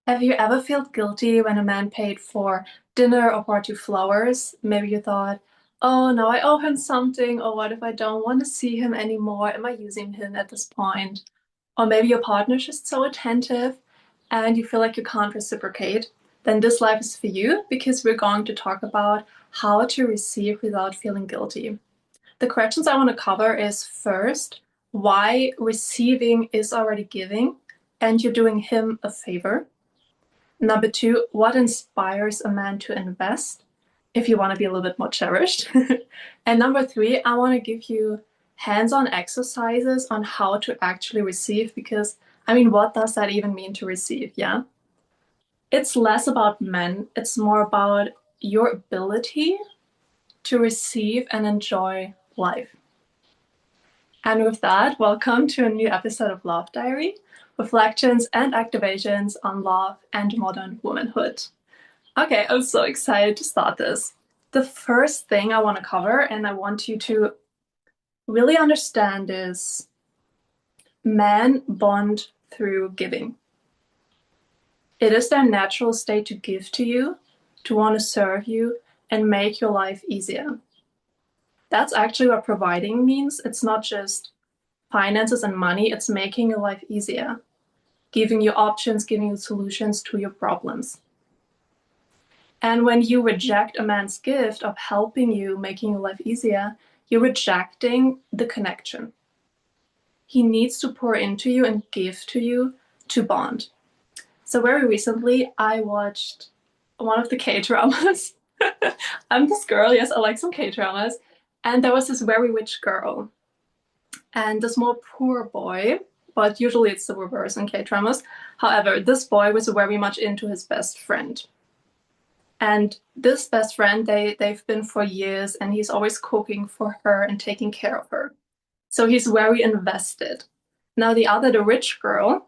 Have you ever felt guilty when a man paid for dinner or bought you flowers? Maybe you thought, oh, now I owe him something, or what if I don't want to see him anymore? Am I using him at this point? Or maybe your partner's just so attentive and you feel like you can't reciprocate. Then this life is for you because we're going to talk about how to receive without feeling guilty. The questions I want to cover is first, why receiving is already giving and you're doing him a favor. Number two, what inspires a man to invest if you want to be a little bit more cherished? And number three, I want to give you hands-on exercises on how to actually receive because, I mean, what does that even mean to receive? Yeah. It's less about men, it's more about your ability to receive and enjoy life. And with that, welcome to a new episode of Love Diary, reflections and activations on love and modern womanhood. Okay, I'm so excited to start this. The first thing I want to cover, and I want you to really understand, is men bond through giving. It is their natural state to give to you, to want to serve you, and make your life easier. That's actually what providing means. It's not just finances and money, it's making your life easier, giving you options, giving you solutions to your problems. And when you reject a man's gift of helping you, making your life easier, you're rejecting the connection. He needs to pour into you and give to you to bond. So very recently, I watched one of the K-dramas. I'm this girl, yes, I like some K-dramas. And there was this very rich girl and this more poor boy, but usually it's the reverse in K-dramas. However, this boy was very much into his best friend. And this best friend, they've been for years, and he's always cooking for her and taking care of her. So he's very invested. Now the rich girl,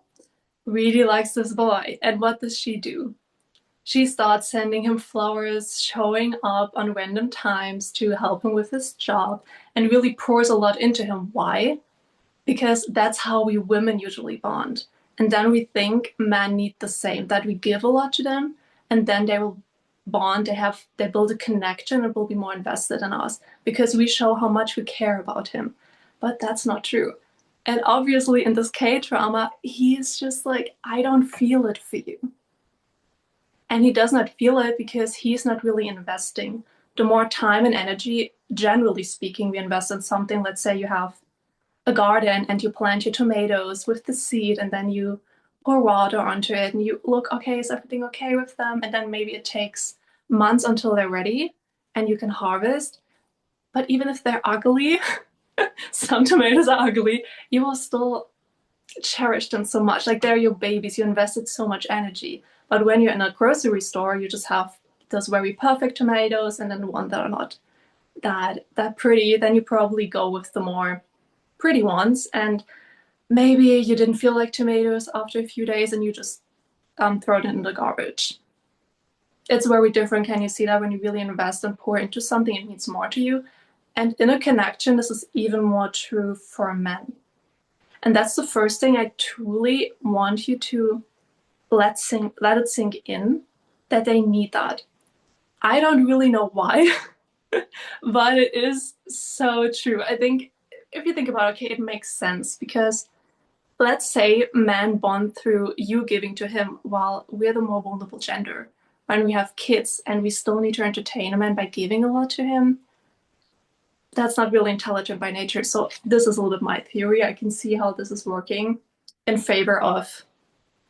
really likes this boy. And what does she do? She starts sending him flowers, showing up on random times to help him with his job, and really pours a lot into him. Why? Because that's how we women usually bond. And then we think men need the same, that we give a lot to them, and then they will bond, they build a connection and will be more invested in us because we show how much we care about him. But that's not true. And obviously in this K-drama, he's just like, I don't feel it for you. And he does not feel it because he's not really investing. The more time and energy, generally speaking, we invest in something, let's say you have a garden and you plant your tomatoes with the seed and then you pour water onto it and you look, okay, is everything okay with them? And then maybe it takes months until they're ready and you can harvest. But even if they're ugly, some tomatoes are ugly, you will still cherish them so much. Like they're your babies, you invested so much energy. But when you're in a grocery store, you just have those very perfect tomatoes and then one that are not that pretty, then you probably go with the more pretty ones. And maybe you didn't feel like tomatoes after a few days and you just throw it in the garbage. It's very different. Can you see that when you really invest and pour into something, it means more to you? And in a connection, this is even more true for men. And that's the first thing I truly want you to let it sink in, that they need that. I don't really know why, but it is so true. I think if you think about it, okay, it makes sense because let's say men bond through you giving to him while we're the more vulnerable gender. When we have kids and we still need to entertain a man by giving a lot to him, that's not really intelligent by nature. So this is a little bit my theory. I can see how this is working in favor of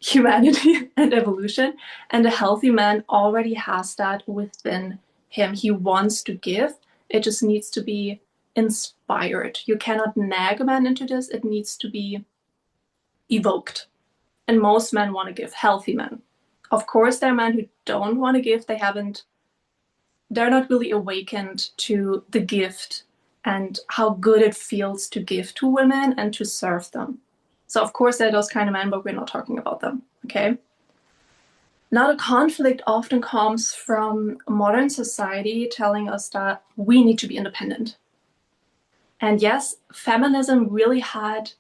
humanity and evolution. And a healthy man already has that within him. He wants to give. It just needs to be inspired. You cannot nag a man into this. It needs to be evoked. And most men want to give, healthy men. Of course, there are men who don't want to give. They're not really awakened to the gift and how good it feels to give to women and to serve them. So of course there are those kind of men, but we're not talking about them, okay? Now the conflict often comes from modern society telling us that we need to be independent. And yes, feminism really had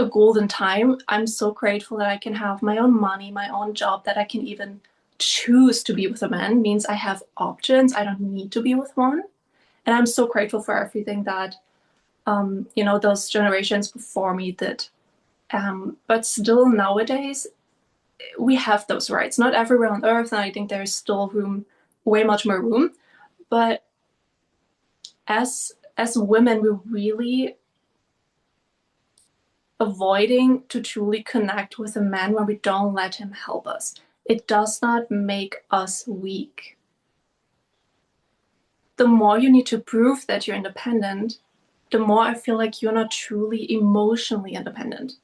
a golden time. I'm so grateful that I can have my own money, my own job, that I can even choose to be with a man. It means I have options. I don't need to be with one. And I'm so grateful for everything that those generations before me did. But still nowadays we have those rights. Not everywhere on earth, and I think there's still room, way much more room. But as women, we're really avoiding to truly connect with a man when we don't let him help us. It does not make us weak. The more you need to prove that you're independent, the more I feel like you're not truly emotionally independent.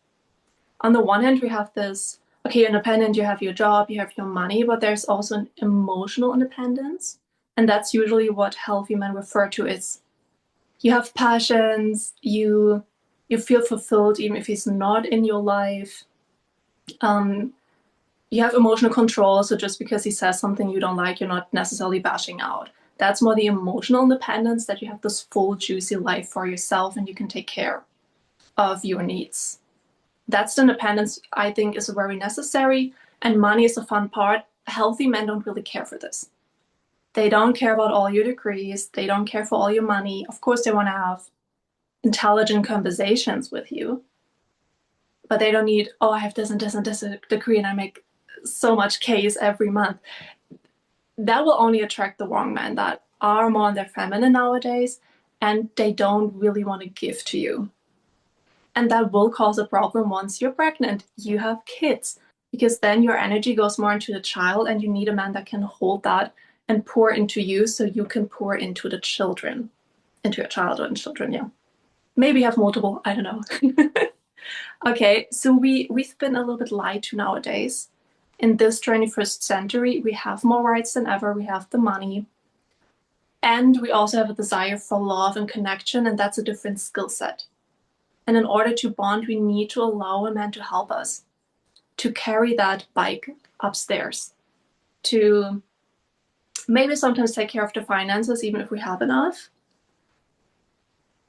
On the one hand, we have this, okay, you're independent, you have your job, you have your money, but there's also an emotional independence. And that's usually what healthy men refer to as you have passions, you feel fulfilled even if he's not in your life. You have emotional control, so just because he says something you don't like, you're not necessarily bashing out. That's more the emotional independence, that you have this full, juicy life for yourself and you can take care of your needs. That's the independence I think is very necessary, and money is a fun part. Healthy men don't really care for this. They don't care about all your degrees. They don't care for all your money. Of course, they want to have intelligent conversations with you, but they don't need, oh, I have this and this and this degree and I make so much case every month. That will only attract the wrong men that are more on their feminine nowadays, and they don't really want to give to you. And that will cause a problem once you're pregnant, you have kids, because then your energy goes more into the child and you need a man that can hold that and pour into you so you can pour into the children, into your child and children, yeah. Maybe have multiple, I don't know. Okay, so we've been a little bit lied to nowadays. In this 21st century, we have more rights than ever. We have the money. And we also have a desire for love and connection, and that's a different skill set. And in order to bond, we need to allow a man to help us, to carry that bike upstairs, to maybe sometimes take care of the finances, even if we have enough,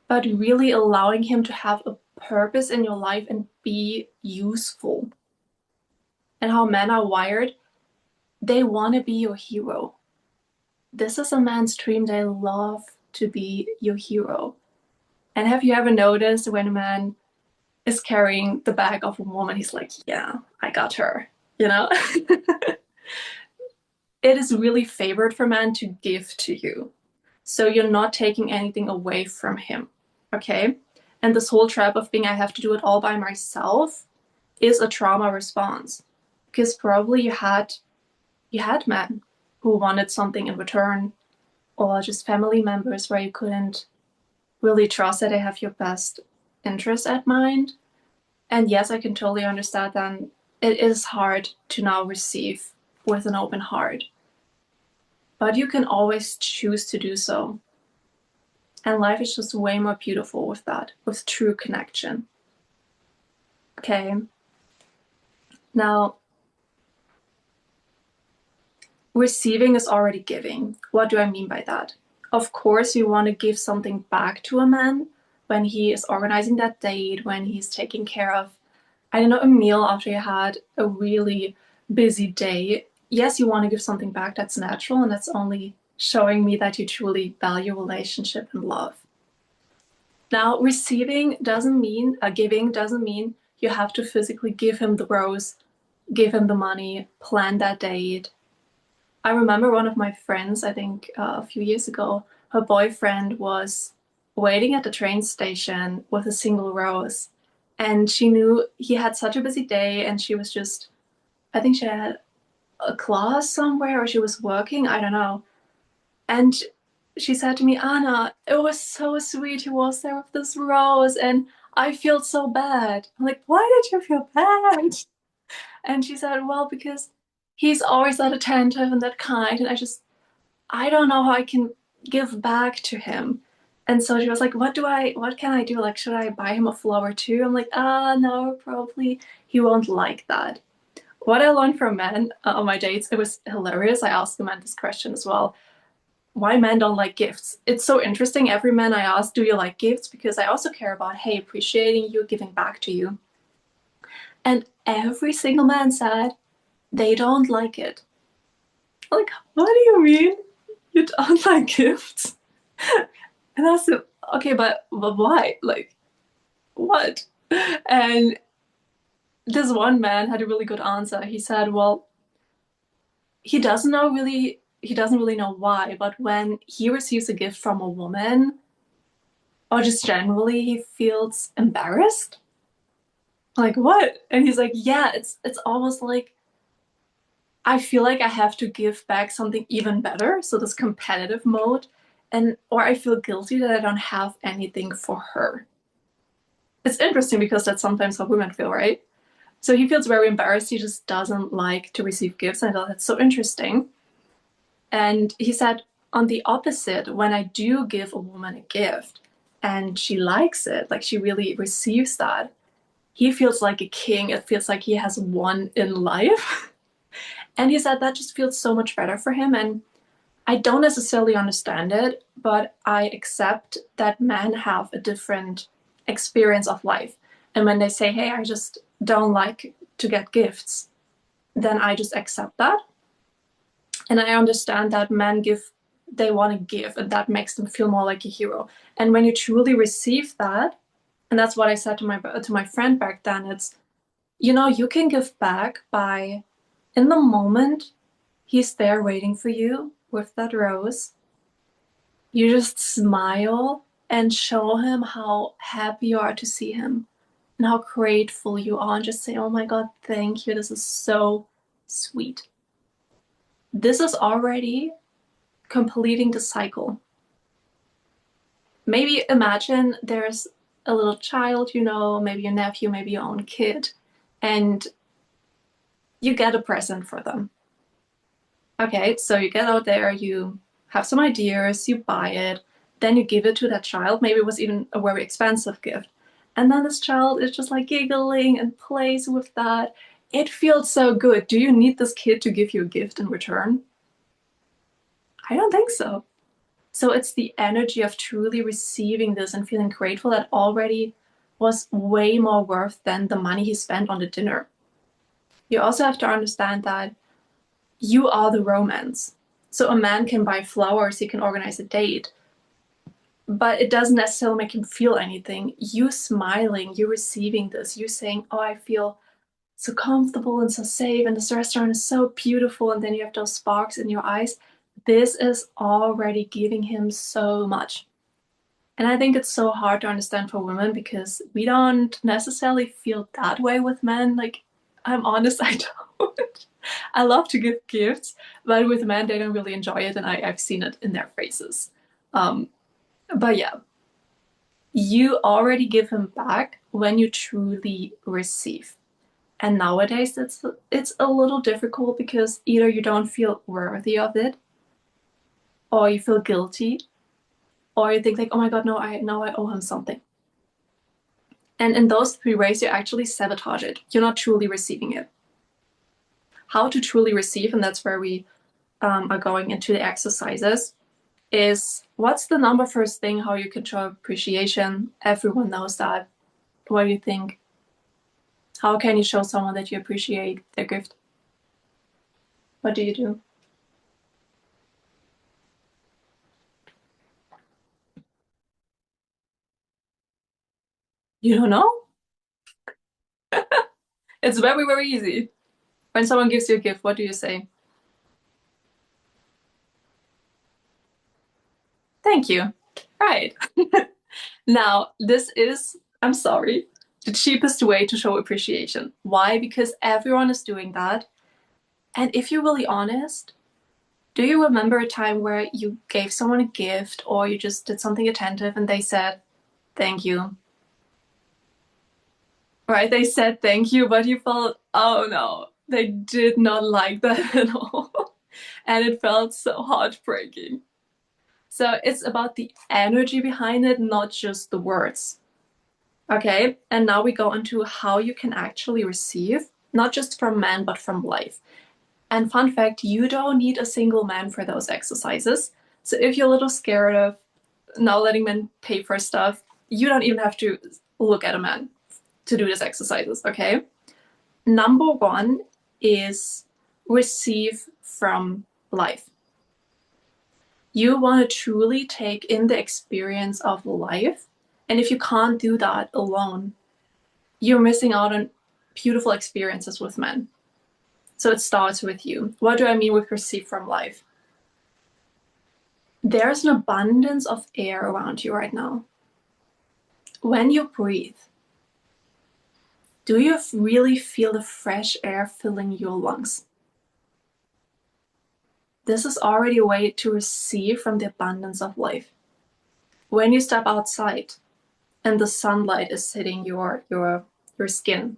but really allowing him to have a purpose in your life and be useful. And how men are wired, they want to be your hero. This is a man's dream. They love to be your hero. And have you ever noticed when a man is carrying the bag of a woman, he's like, yeah, I got her, you know? It is really favored for men to give to you. So you're not taking anything away from him, okay? And this whole trap of being, I have to do it all by myself, is a trauma response. Because probably you had men who wanted something in return, or just family members where you couldn't really trust that they have your best interest at mind. And yes, I can totally understand that it is hard to now receive with an open heart. But you can always choose to do so. And life is just way more beautiful with that, with true connection. Okay. Now, receiving is already giving. What do I mean by that? Of course, you want to give something back to a man when he is organizing that date, when he's taking care of, I don't know, a meal after you had a really busy day. Yes, you want to give something back. That's natural, and that's only showing me that you truly value relationship and love. Now, receiving doesn't mean, giving doesn't mean you have to physically give him the rose, give him the money, plan that date. I remember one of my friends, I think a few years ago, her boyfriend was waiting at the train station with a single rose. And she knew he had such a busy day, and she was just, I think she had a class somewhere or she was working, I don't know. And she said to me, Anna, it was so sweet. He was there with this rose, and I feel so bad. I'm like, why did you feel bad? And she said, well, because he's always that attentive and that kind, and I don't know how I can give back to him. And so she was like, what can I do? Like, should I buy him a flower too? I'm like, no, probably he won't like that. What I learned from men on my dates, it was hilarious. I asked the men this question as well. Why men don't like gifts? It's so interesting. Every man I ask, do you like gifts? Because I also care about, hey, appreciating you, giving back to you. And every single man said they don't like it. Like, what do you mean you don't like gifts? And I said, okay, but why? Like, what? And this one man had a really good answer. He said, well, he doesn't really know why, but when he receives a gift from a woman, or just generally, he feels embarrassed. Like, what? And he's like, yeah, it's almost like I feel like I have to give back something even better. So this competitive mode, and or I feel guilty that I don't have anything for her. It's interesting because that's sometimes how women feel, right? So he feels very embarrassed. He just doesn't like to receive gifts. And I thought that's so interesting. And he said, on the opposite, when I do give a woman a gift and she likes it, like she really receives that, he feels like a king. It feels like he has won in life. And he said that just feels so much better for him. And I don't necessarily understand it, but I accept that men have a different experience of life. And when they say, hey, I just don't like to get gifts, then I just accept that. And I understand that men give, they want to give, and that makes them feel more like a hero. And when you truly receive that, and that's what I said to my friend back then, it's, you know, you can give back by, in the moment, he's there waiting for you with that rose. You just smile and show him how happy you are to see him and how grateful you are, and just say, oh my God, thank you. This is so sweet. This is already completing the cycle. Maybe imagine there's a little child, you know, maybe your nephew, maybe your own kid, and you get a present for them. Okay, so you get out there, you have some ideas, you buy it, then you give it to that child. Maybe it was even a very expensive gift. And then this child is just like giggling and plays with that. It feels so good. Do you need this kid to give you a gift in return? I don't think so. So it's the energy of truly receiving this and feeling grateful that already was way more worth than the money he spent on the dinner. You also have to understand that you are the romance. So a man can buy flowers, he can organize a date, but it doesn't necessarily make him feel anything. You smiling, you receiving this, you saying, oh, I feel so comfortable and so safe, and this restaurant is so beautiful, and then you have those sparks in your eyes. This is already giving him so much. And I think it's so hard to understand for women because we don't necessarily feel that way with men. Like, I'm honest, I don't. I love to give gifts, but with men, they don't really enjoy it, and I've seen it in their faces. Um, but yeah, you already give him back when you truly receive. And nowadays, it's a little difficult because either you don't feel worthy of it, or you feel guilty, or you think like, oh my God, no, I owe him something. And in those three ways, you actually sabotage it. You're not truly receiving it. How to truly receive, and that's where we are going into the exercises, is what's the number first thing how you can show appreciation? Everyone knows that. What do you think? How can you show someone that you appreciate their gift? What do you do? You don't know? It's very, very easy. When someone gives you a gift, what do you say? Thank you. Right. Now, this is, I'm sorry, the cheapest way to show appreciation. Why? Because everyone is doing that. And if you're really honest, do you remember a time where you gave someone a gift or you just did something attentive and they said, thank you? Right? They said thank you, but you felt, oh no, they did not like that at all. And it felt so heartbreaking. So it's about the energy behind it, not just the words. Okay, and now we go into how you can actually receive, not just from men, but from life. And fun fact, you don't need a single man for those exercises. So if you're a little scared of not letting men pay for stuff, you don't even have to look at a man to do these exercises, okay? Number one is receive from life. You want to truly take in the experience of life. And if you can't do that alone, you're missing out on beautiful experiences with men. So it starts with you. What do I mean with receive from life? There's an abundance of air around you right now. When you breathe, do you really feel the fresh air filling your lungs? This is already a way to receive from the abundance of life. When you step outside and the sunlight is hitting your skin,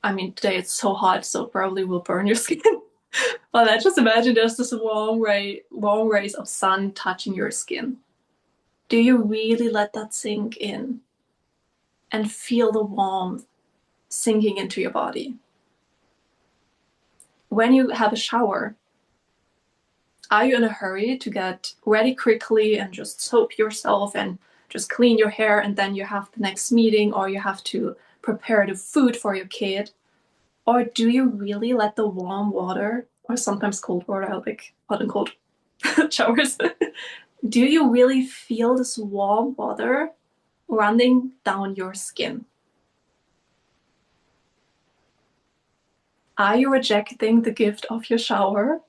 I mean, today it's so hot, so probably will burn your skin. But I just imagine there's this long rays of sun touching your skin. Do you really let that sink in and feel the warmth sinking into your body? When you have a shower, are you in a hurry to get ready quickly and just soap yourself and just clean your hair, and then you have the next meeting, or you have to prepare the food for your kid? Or do you really let the warm water, or sometimes cold water, I like hot and cold showers, do you really feel this warm water running down your skin? Are you rejecting the gift of your shower?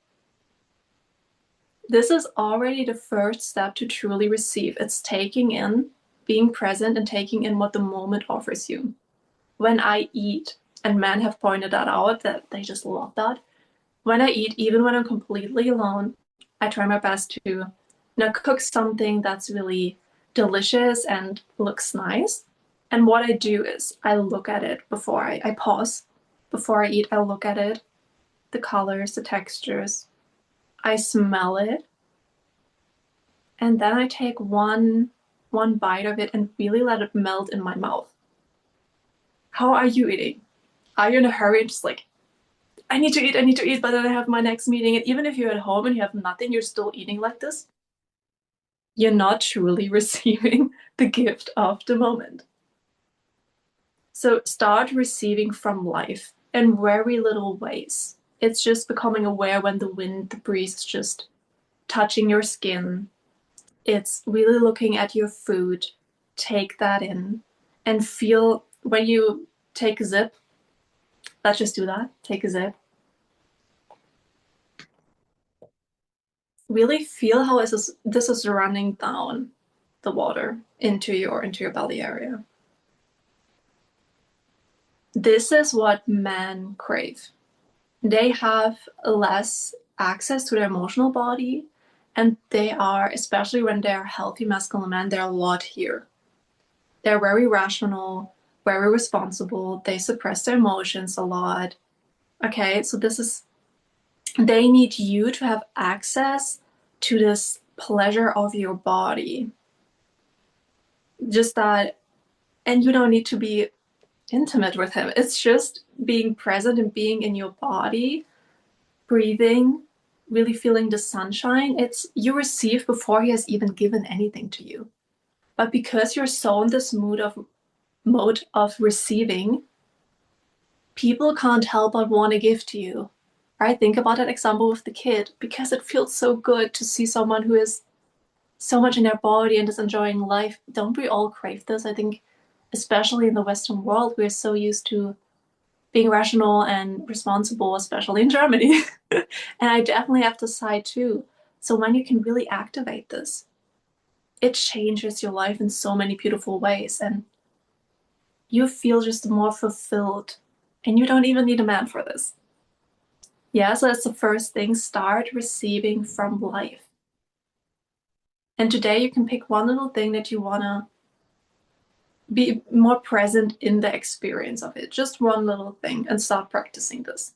This is already the first step to truly receive. It's taking in, being present, and taking in what the moment offers you. When I eat, and men have pointed that out, that they just love that. When I eat, even when I'm completely alone, I try my best to cook something that's really delicious and looks nice. And what I do is I look at it before I pause. Before I eat, I look at it, the colors, the textures. I smell it. And then I take one bite of it and really let it melt in my mouth. How are you eating? Are you in a hurry and just like, I need to eat, but then I have my next meeting? And even if you're at home and you have nothing, you're still eating like this? You're not truly receiving the gift of the moment. So start receiving from life in very little ways. It's just becoming aware when the wind, the breeze is just touching your skin. It's really looking at your food, take that in, and feel when you take a sip. Let's just do that. Take a sip. Really feel how this is running down the water into your belly area. This is what men crave. They have less access to their emotional body, and they are, especially when they are healthy masculine men, they're a lot here. They're very rational, very responsible. They suppress their emotions a lot. Okay, so they need you to have access to this pleasure of your body. Just that, and you don't need to be intimate with him. It's just being present and being in your body, breathing, really feeling the sunshine. It's you receive before he has even given anything to you. But because you're so in this mode of receiving, people can't help but want to give to you. Right? Think about that example with the kid, because it feels so good to see someone who is so much in their body and is enjoying life. Don't we all crave this? I think, especially in the Western world, we're so used to being rational and responsible, especially in Germany. And I definitely have this side too. So when you can really activate this, it changes your life in so many beautiful ways. And you feel just more fulfilled. And you don't even need a man for this. Yeah, so that's the first thing. Start receiving from life. And today you can pick one little thing that you want to be more present in the experience of it. Just one little thing, and start practicing this.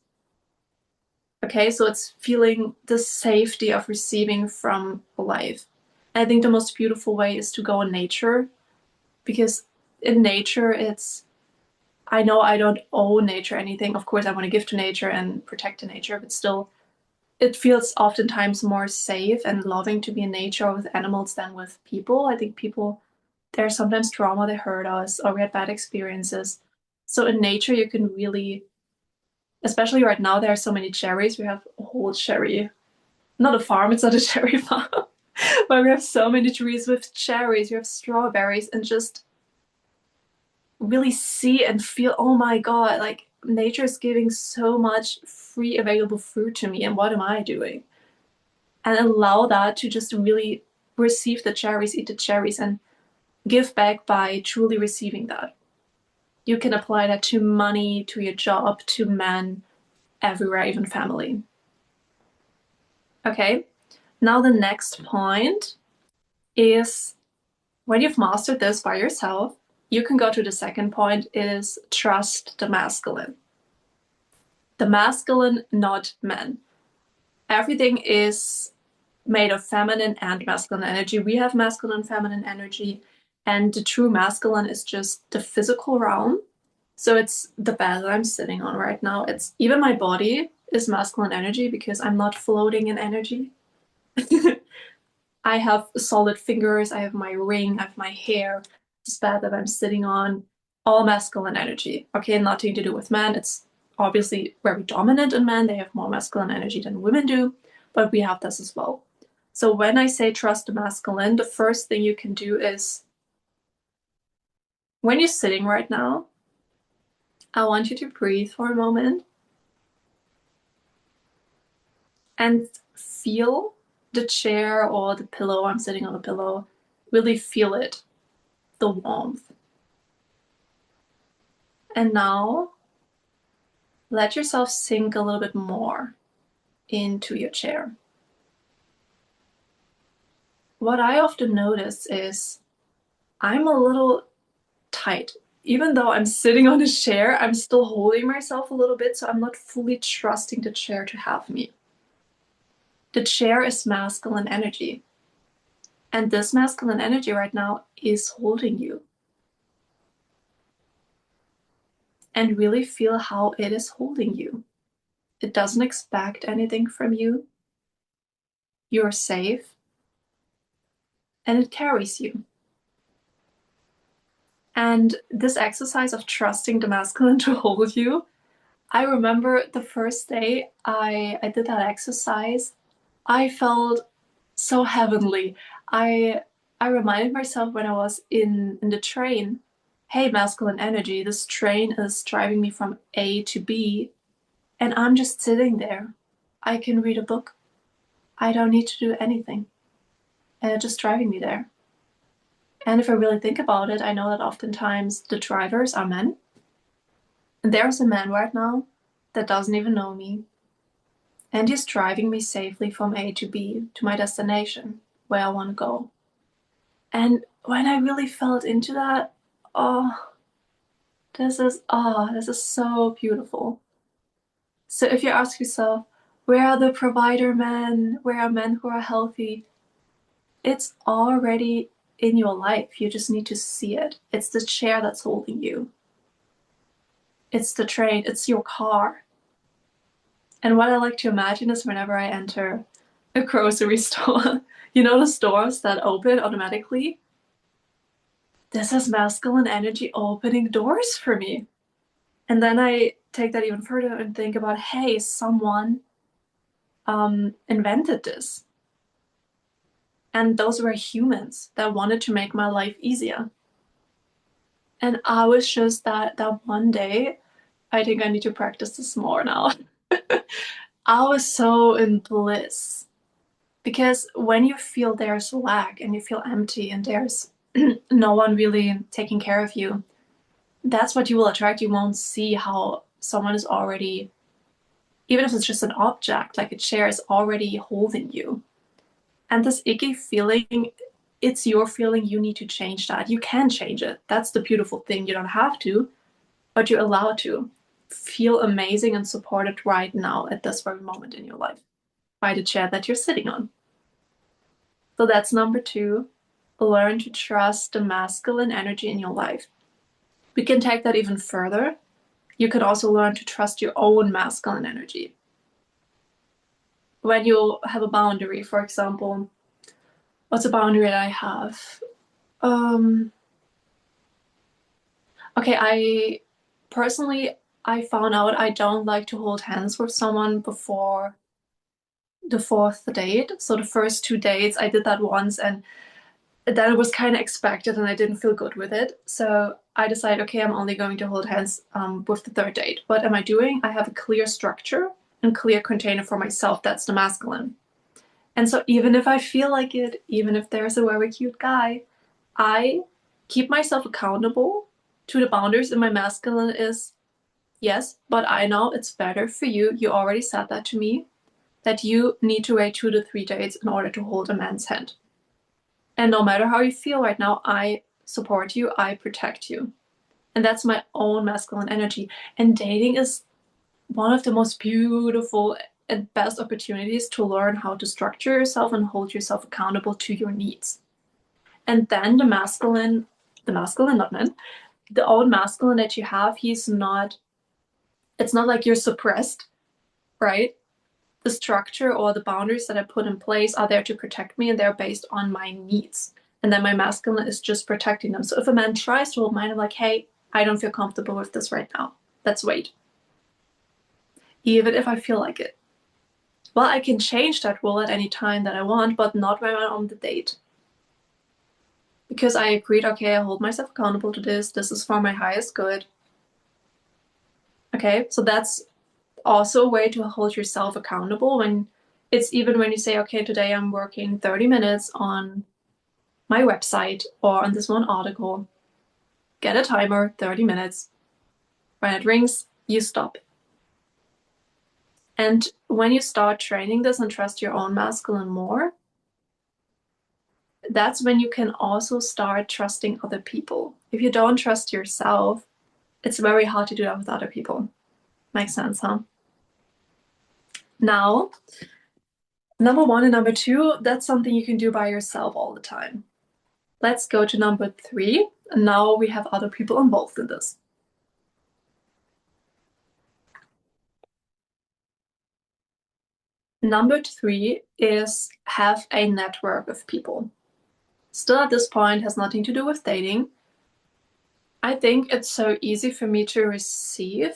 Okay, so it's feeling the safety of receiving from life. And I think the most beautiful way is to go in nature, because in nature, I know I don't owe nature anything. Of course, I want to give to nature and protect the nature, but still, it feels oftentimes more safe and loving to be in nature with animals than with people. I think people, there's sometimes trauma, they hurt us, or we had bad experiences. So in nature, you can really Especially right now, there are so many cherries. We have a whole cherry, not a farm, it's not a cherry farm, but we have so many trees with cherries, we have strawberries, and just really see and feel, oh my God, like nature is giving so much free available fruit to me, and what am I doing? And allow that to just really receive the cherries, eat the cherries, and give back by truly receiving that. You can apply that to money, to your job, to men, everywhere, even family. Okay, now the next point is when you've mastered this by yourself, you can go to the second point is trust the masculine. The masculine, not men. Everything is made of feminine and masculine energy. We have masculine and feminine energy, and the true masculine is just the physical realm. So it's the bed that I'm sitting on right now. It's even my body is masculine energy because I'm not floating in energy. I have solid fingers, I have my ring, I have my hair, this bed that I'm sitting on, all masculine energy. Okay, nothing to do with men. It's obviously very dominant in men. They have more masculine energy than women do, but we have this as well. So when I say trust the masculine, the first thing you can do is when you're sitting right now, I want you to breathe for a moment and feel the chair or the pillow. I'm sitting on a pillow. Really feel it, the warmth. And now let yourself sink a little bit more into your chair. What I often notice is I'm a little tight. Even though I'm sitting on a chair, I'm still holding myself a little bit, so I'm not fully trusting the chair to have me. The chair is masculine energy. And this masculine energy right now is holding you. And really feel how it is holding you. It doesn't expect anything from you. You're safe. And it carries you. And this exercise of trusting the masculine to hold you, I remember the first day I did that exercise, I felt so heavenly. I I reminded myself when I was in the train, hey, masculine energy, this train is driving me from A to B, and I'm just sitting there. I can read a book. I don't need to do anything. And it's just driving me there. And if I really think about it, I know that oftentimes the drivers are men. And there's a man right now that doesn't even know me. And he's driving me safely from A to B to my destination where I want to go. And when I really felt into that, oh, this is so beautiful. So if you ask yourself, where are the provider men? Where are men who are healthy? It's already in your life. You just need to see it. It's the chair that's holding you. It's the train. It's your car. And what I like to imagine is whenever I enter a grocery store, you know, the stores that open automatically? This is masculine energy opening doors for me. And then I take that even further and think about, hey, someone invented this. And those were humans that wanted to make my life easier. And I was just that one day, I think I need to practice this more now. I was so in bliss. Because when you feel there's lack and you feel empty and there's no one really taking care of you, that's what you will attract. You won't see how someone is already, even if it's just an object, like a chair, is already holding you. And this icky feeling, it's your feeling. You need to change that. You can change it. That's the beautiful thing. You don't have to, but you're allowed to feel amazing and supported right now at this very moment in your life by the chair that you're sitting on. So that's number two. Learn to trust the masculine energy in your life. We can take that even further. You could also learn to trust your own masculine energy. When you have a boundary, for example, what's a boundary that I have? Okay, I personally I found out I don't like to hold hands with someone before the fourth date. So the first two dates, I did that once, and then it was kind of expected, and I didn't feel good with it. So I decided, okay, I'm only going to hold hands with the third date. What am I doing? I have a clear structure and clear container for myself. That's the masculine. And so even if I feel like it, even if there's a very cute guy, I keep myself accountable to the boundaries in my masculine is yes, but I know it's better for you. You already said that to me, that you need to wait 2 to 3 days in order to hold a man's hand. And no matter how you feel right now, I support you, I protect you. And that's my own masculine energy. And dating is one of the most beautiful and best opportunities to learn how to structure yourself and hold yourself accountable to your needs. And then the masculine, not men, the old masculine that you have, it's not like you're suppressed, right? The structure or the boundaries that I put in place are there to protect me, and they're based on my needs. And then my masculine is just protecting them. So if a man tries to hold mine, I'm like, hey, I don't feel comfortable with this right now. Let's wait. Even if I feel like it. Well, I can change that rule at any time that I want, but not when I'm on the date. Because I agreed, okay, I hold myself accountable to this. This is for my highest good. Okay, so that's also a way to hold yourself accountable when it's even when you say, okay, today I'm working 30 minutes on my website or on this one article. Get a timer, 30 minutes. When it rings, you stop. And when you start training this and trust your own masculine more, that's when you can also start trusting other people. If you don't trust yourself, it's very hard to do that with other people. Makes sense, huh? Now, number one and number two, that's something you can do by yourself all the time. Let's go to number three. And now we have other people involved in this. Number three is have a network of people. Still at this point has nothing to do with dating. I think it's so easy for me to receive.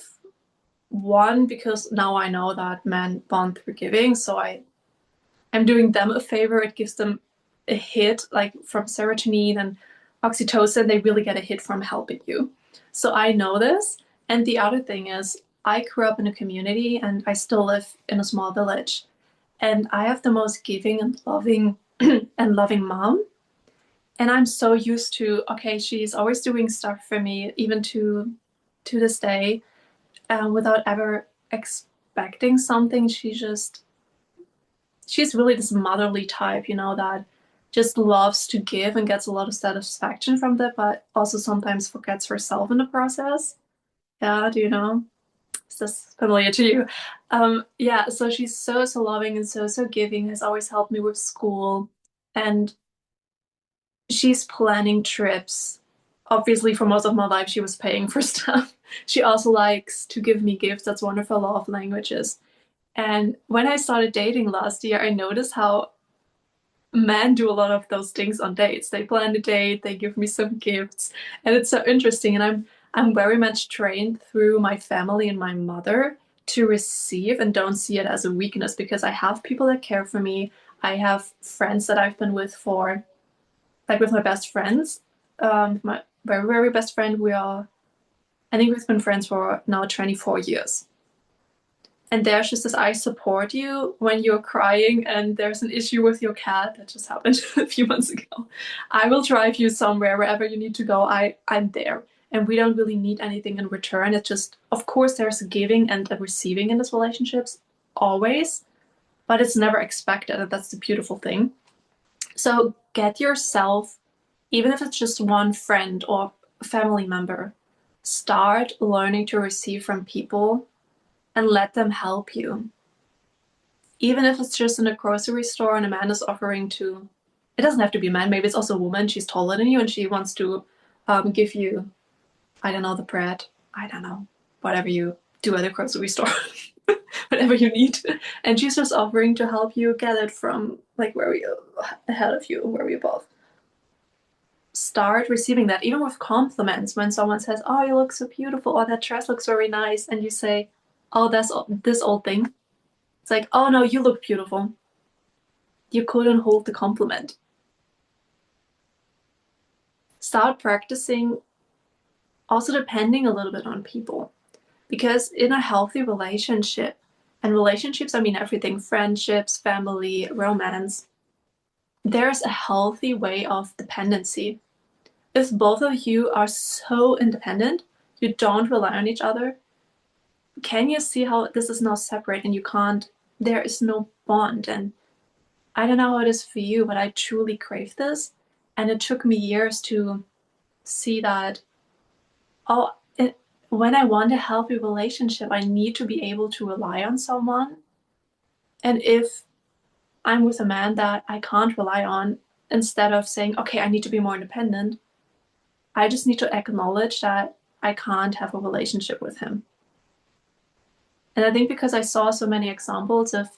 One, because now I know that men bond through giving, so I'm doing them a favor. It gives them a hit, like from serotonin and oxytocin, they really get a hit from helping you. So I know this. And the other thing is, I grew up in a community and I still live in a small village. And I have the most giving and loving and loving mom. And I'm so used to, okay, she's always doing stuff for me, even to this day, without ever expecting something. She's really this motherly type, that just loves to give and gets a lot of satisfaction from that, but also sometimes forgets herself in the process. Yeah, do you know? Is this familiar to you? Yeah, so she's so, so loving and so, so giving, has always helped me with school. And she's planning trips. Obviously, for most of my life, she was paying for stuff. She also likes to give me gifts. That's one of her love languages. And when I started dating last year, I noticed how men do a lot of those things on dates. They plan a date, they give me some gifts, and it's so interesting. And I'm very much trained through my family and my mother to receive and don't see it as a weakness because I have people that care for me. I have friends that I've been with for like with my best friends. My very, very best friend, I think we've been friends for now 24 years. And there's just this, I support you when you're crying and there's an issue with your cat. That just happened a few months ago. I will drive you somewhere, wherever you need to go. I'm there. And we don't really need anything in return. It's just, of course, there's a giving and a receiving in these relationships, always, but it's never expected. And that's the beautiful thing. So get yourself, even if it's just one friend or family member, start learning to receive from people and let them help you. Even if it's just in a grocery store and a man is offering to, it doesn't have to be a man, maybe it's also a woman, she's taller than you and she wants to give you, I don't know, the bread, I don't know, whatever you do at a grocery store, whatever you need. And she's just offering to help you get it from like where we ahead of you, where we above. start receiving that, even with compliments. When someone says, "Oh, you look so beautiful," or "That dress looks very nice," and you say, "Oh, that's this old thing." It's like, "Oh no, you look beautiful." You couldn't hold the compliment. Start practicing also depending a little bit on people. Because in a healthy relationship, and relationships, I mean everything, friendships, family, romance, there's a healthy way of dependency. If both of you are so independent, you don't rely on each other, can you see how this is now separate and you can't, there is no bond? And I don't know how it is for you, but I truly crave this. And it took me years to see that, oh, when I want a healthy relationship, I need to be able to rely on someone. And if I'm with a man that I can't rely on, instead of saying, okay, I need to be more independent, I just need to acknowledge that I can't have a relationship with him. And I think because I saw so many examples of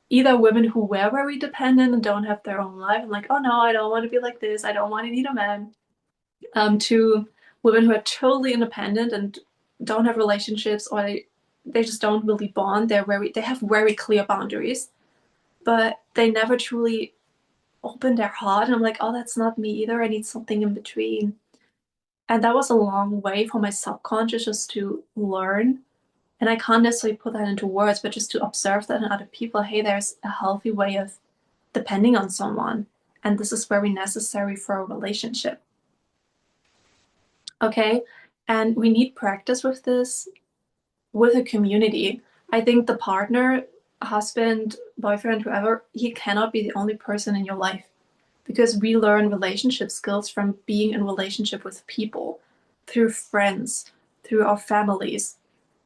either women who were very dependent and don't have their own life, I'm like, oh no, I don't want to be like this, I don't want to need a man, to women who are totally independent and don't have relationships, or they just don't really bond. They have very clear boundaries, but they never truly open their heart. And I'm like, oh, that's not me either. I need something in between. And that was a long way for my subconscious just to learn. And I can't necessarily put that into words, but just to observe that in other people. Hey, there's a healthy way of depending on someone. And this is very necessary for a relationship. Okay. And we need practice with this, with a community. I think the partner, husband, boyfriend, whoever, he cannot be the only person in your life, because we learn relationship skills from being in relationship with people, through friends, through our families.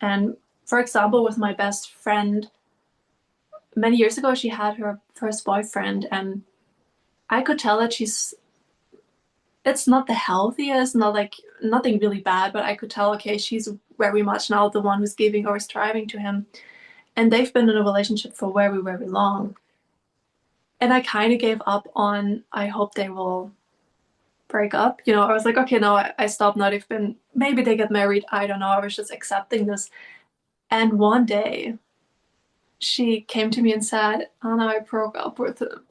And for example, with my best friend, many years ago, she had her first boyfriend, and I could tell that it's not the healthiest, not like nothing really bad, but I could tell, okay, she's very much now the one who's giving or striving to him. And they've been in a relationship for very, very long. And I kind of gave up on, I hope they will break up. I was like, okay, no, I stopped now. Maybe they get married. I don't know. I was just accepting this. And one day she came to me and said, Anna, I broke up with him.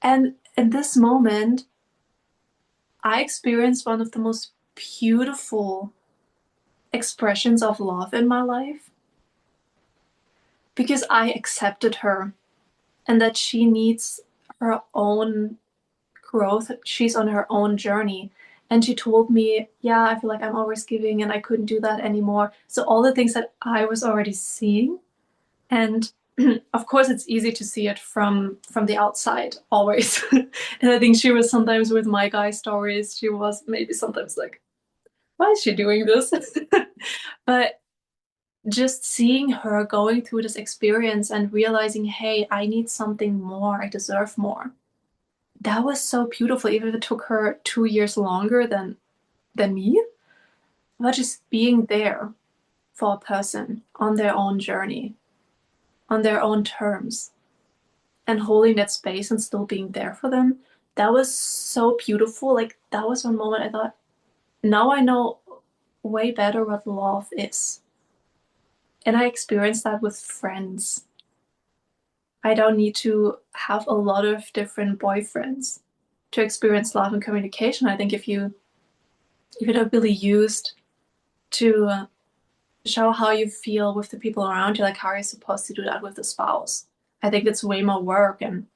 And in this moment, I experienced one of the most beautiful expressions of love in my life, because I accepted her and that she needs her own growth. She's on her own journey. And she told me, yeah, I feel like I'm always giving and I couldn't do that anymore. So all the things that I was already seeing. And of course it's easy to see it from the outside always. And I think she was sometimes with my guy stories, she was maybe sometimes like, why is she doing this? But just seeing her going through this experience and realizing, hey, I need something more, I deserve more. That was so beautiful, even if it took her 2 years longer than me. But just being there for a person on their own journey, on their own terms, and holding that space and still being there for them. That was so beautiful. Like, that was one moment I thought, now I know way better what love is. And I experienced that with friends. I don't need to have a lot of different boyfriends to experience love and communication. I think if you're not really used to show how you feel with the people around you, like how are you supposed to do that with a spouse? I think it's way more work, and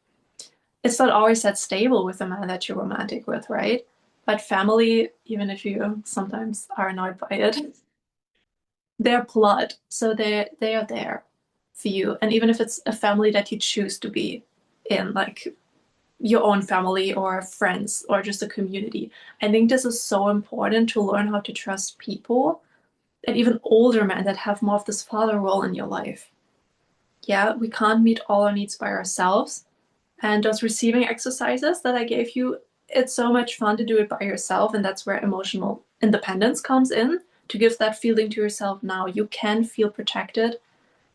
it's not always that stable with the man that you're romantic with, right? But family, even if you sometimes are annoyed by it, they're blood, so they are there for you. And even if it's a family that you choose to be in, like your own family or friends or just a community, I think this is so important to learn how to trust people, and even older men that have more of this father role in your life. Yeah, we can't meet all our needs by ourselves. And those receiving exercises that I gave you, it's so much fun to do it by yourself. And that's where emotional independence comes in, to give that feeling to yourself now. You can feel protected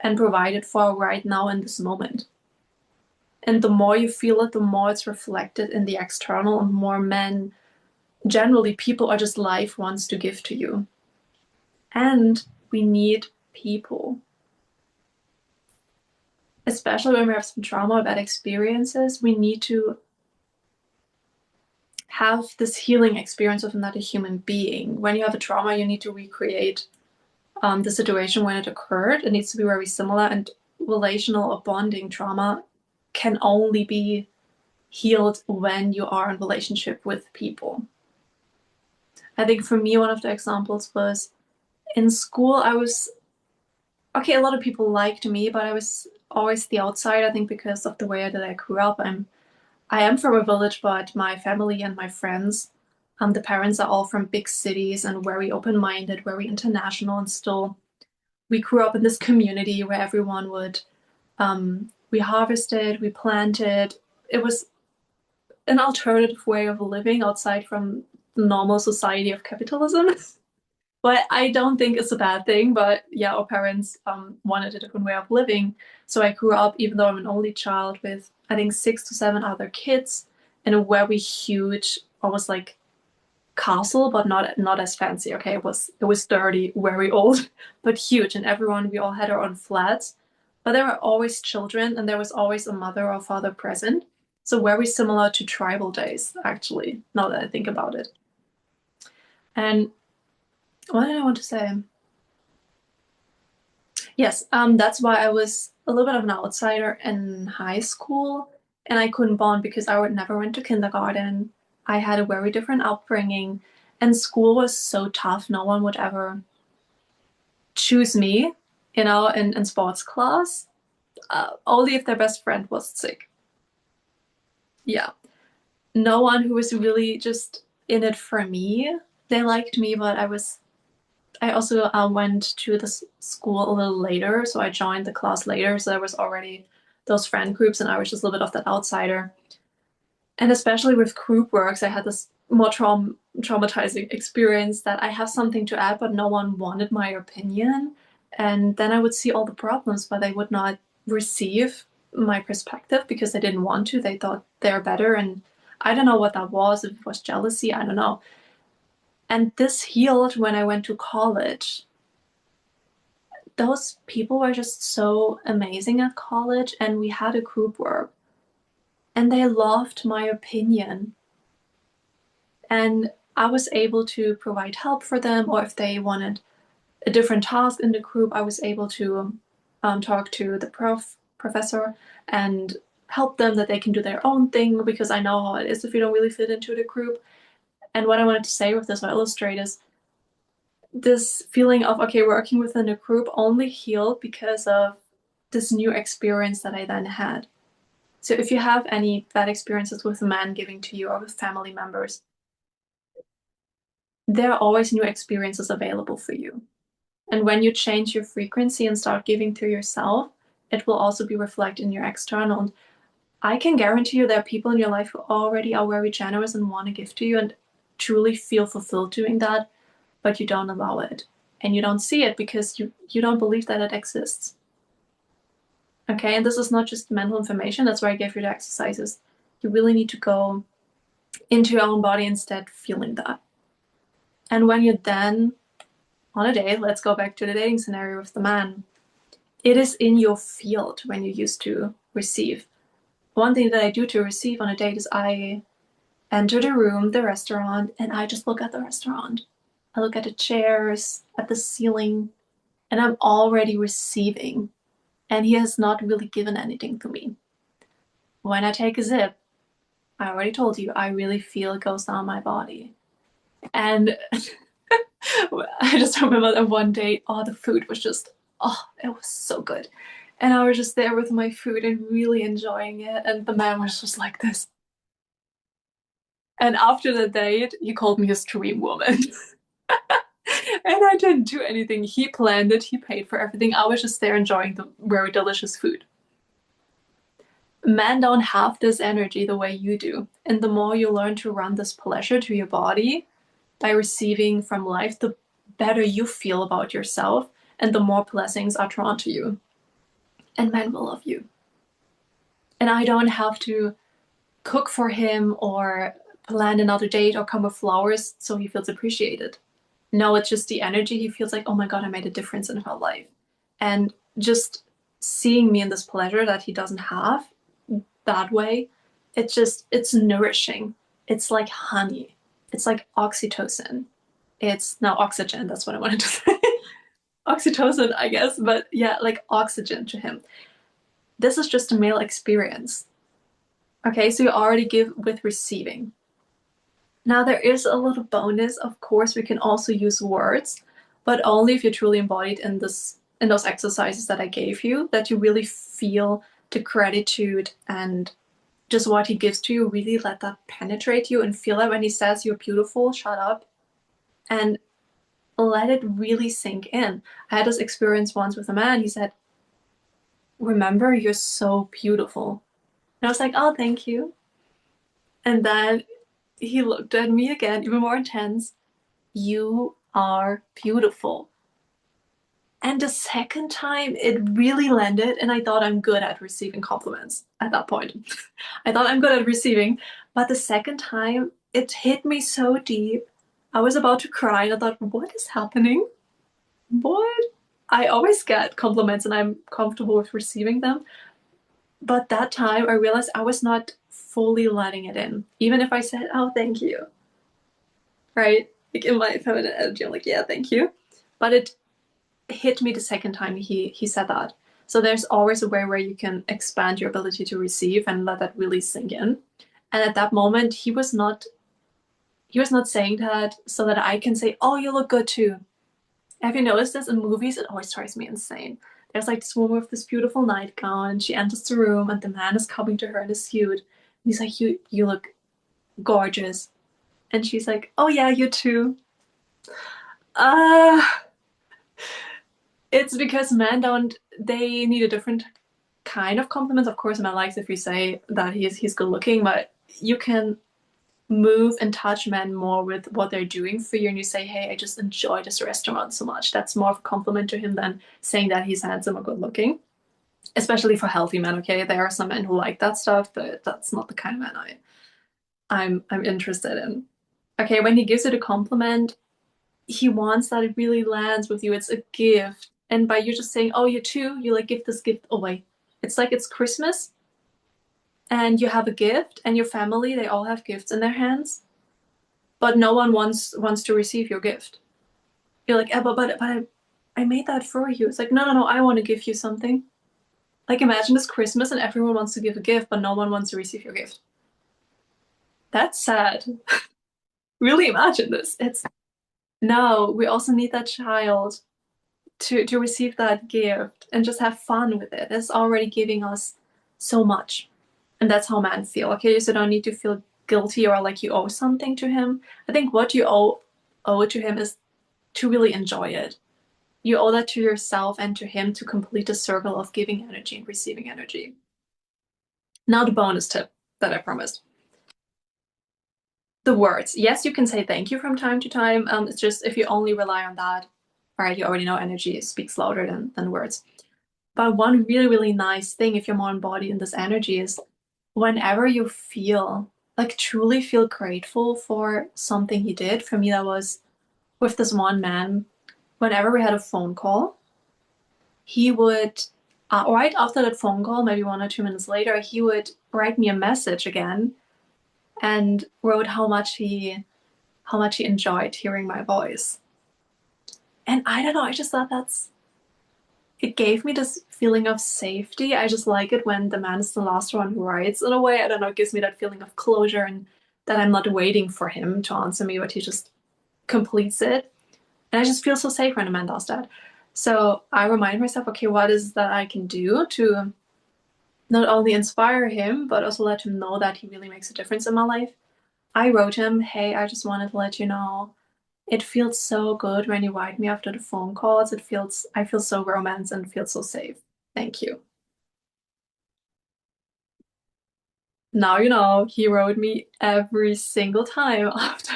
and provided for right now in this moment. And the more you feel it, the more it's reflected in the external, and more men generally people are just life wants to give to you. And we need people, especially when we have some trauma or bad experiences. We need to have this healing experience with another human being. When you have a trauma, you need to recreate the situation when it occurred. It needs to be very similar, and relational or bonding trauma can only be healed when you are in relationship with people. I think for me, one of the examples was in school. I was okay. A lot of people liked me, but I was always the outsider. I think because of the way that I grew up. I am from a village, but my family and my friends, the parents are all from big cities and very open-minded, very international, and still we grew up in this community where everyone would we harvested, we planted. It was an alternative way of living outside from the normal society of capitalism. But I don't think it's a bad thing. But yeah, our parents wanted a different way of living. So I grew up, even though I'm an only child, with I think 6 to 7 other kids in a very huge, almost like castle, but not as fancy. Okay, it was dirty, very old, but huge, and everyone we all had our own flats. But there were always children, and there was always a mother or father present. So very similar to tribal days, actually. Now that I think about it. And what did I want to say? Yes, that's why I was a little bit of an outsider in high school, and I couldn't bond because I would never went to kindergarten. I had a very different upbringing, and school was so tough. No one would ever choose me, in sports class, only if their best friend was sick. Yeah, no one who was really just in it for me. They liked me, but I also went to the school a little later, so I joined the class later. So there was already those friend groups, and I was just a little bit of that outsider. And especially with group works, I had this more traumatizing experience that I have something to add, but no one wanted my opinion. And then I would see all the problems, but they would not receive my perspective because they didn't want to. They thought they're better. And I don't know what that was, if it was jealousy, I don't know. And this healed when I went to college. Those people were just so amazing at college, and we had a group work, and they loved my opinion. And I was able to provide help for them, or if they wanted a different task in the group, I was able to talk to the professor and help them that they can do their own thing, because I know how it is if you don't really fit into the group. And what I wanted to say with this or illustrate is this feeling of, okay, working within a group only healed because of this new experience that I then had. So if you have any bad experiences with a man giving to you or with family members, there are always new experiences available for you. And when you change your frequency and start giving to yourself, it will also be reflected in your external. And I can guarantee you there are people in your life who already are very generous and want to give to you and truly feel fulfilled doing that, but you don't allow it. And you don't see it because you don't believe that it exists. Okay, and this is not just mental information. That's why I gave you the exercises. You really need to go into your own body instead, feeling that. And when you're then on a date, let's go back to the dating scenario with the man. It is in your field when you used to receive. One thing that I do to receive on a date is I enter the room, the restaurant, and I just look at the restaurant. I look at the chairs, at the ceiling, and I'm already receiving. And he has not really given anything to me. When I take a sip, I already told you, I really feel it goes down my body. And I just remember that one day, oh, the food was just, oh, it was so good. And I was just there with my food and really enjoying it. And the man was just like this. And after the date, he called me his dream woman. And I didn't do anything. He planned it, he paid for everything. I was just there enjoying the very delicious food. Men don't have this energy the way you do. And the more you learn to run this pleasure to your body by receiving from life, the better you feel about yourself and the more blessings are drawn to you. And men will love you. And I don't have to cook for him or plan another date or come with flowers so he feels appreciated. No, it's just the energy. He feels like, oh my God, I made a difference in her life. And just seeing me in this pleasure that he doesn't have that way, it's nourishing. It's like honey. It's like oxytocin. It's now oxygen. That's what I wanted to say. Oxytocin, I guess. But yeah, like oxygen to him. This is just a male experience. Okay, so you already give with receiving. Now there is a little bonus. Of course, we can also use words, but only if you're truly embodied in this in those exercises that I gave you, that you really feel the gratitude and just what he gives to you, really let that penetrate you and feel it when he says you're beautiful, shut up, and let it really sink in. I had this experience once with a man. He said, remember, you're so beautiful. And I was like, oh, thank you. And then he looked at me again, even more intense. You are beautiful. And the second time, it really landed, and I thought I'm good at receiving compliments at that point. I thought I'm good at receiving, but the second time, it hit me so deep. I was about to cry, and I thought, what is happening? What? I always get compliments, and I'm comfortable with receiving them. But that time, I realized I was not fully letting it in. Even if I said, oh, thank you, right? Like in my feminine energy, I'm like, yeah, thank you. But it hit me the second time he said that. So there's always a way where you can expand your ability to receive and let that really sink in. And at that moment, he was not saying that so that I can say, oh, you look good too. Have you noticed this in movies? It always drives me insane. There's like this woman with this beautiful nightgown, and she enters the room, and the man is coming to her in a suit. And he's like, you look gorgeous. And she's like, oh yeah, you too. Uh it's because men don't, they need a different kind of compliments. Of course, a man likes if you say that he's good looking, but you can move and touch men more with what they're doing for you, and you say, hey, I just enjoy this restaurant so much. That's more of a compliment to him than saying that he's handsome or good looking, especially for healthy men. Okay, there are some men who like that stuff, but that's not the kind of man I'm interested in. Okay, when he gives it a compliment, he wants that it really lands with you. It's a gift. And by you just saying, oh, you too, you like give this gift away. It's like it's Christmas and you have a gift, and your family, they all have gifts in their hands, but no one wants to receive your gift. You're like, but I made that for you. It's like, no, I want to give you something. Like imagine it's Christmas and everyone wants to give a gift, but no one wants to receive your gift. That's sad. Really imagine this. It's no, we also need that child to receive that gift and just have fun with it. It's already giving us so much. And that's how men feel. Okay, so don't need to feel guilty or like you owe something to him. I think what you owe to him is to really enjoy it. You owe that to yourself and to him to complete the circle of giving energy and receiving energy. Now the bonus tip that I promised. The words. Yes, you can say thank you from time to time. It's just if you only rely on that, all right, you already know energy speaks louder than words. But one really, really nice thing, if you're more embodied in this energy, is whenever you feel like truly feel grateful for something he did. For me, that was with this one man. Whenever we had a phone call, he would, right after that phone call, maybe 1 or 2 minutes later, he would write me a message again and wrote how much he enjoyed hearing my voice. And I don't know, I just thought it gave me this feeling of safety. I just like it when the man is the last one who writes in a way. I don't know, it gives me that feeling of closure and that I'm not waiting for him to answer me, but he just completes it. And I just feel so safe when a man does that. So I remind myself, okay, what is that I can do to not only inspire him, but also let him know that he really makes a difference in my life? I wrote him, hey, I just wanted to let you know it feels so good when you write me after the phone calls. I feel so romance and feel so safe. Thank you. Now you know he wrote me every single time after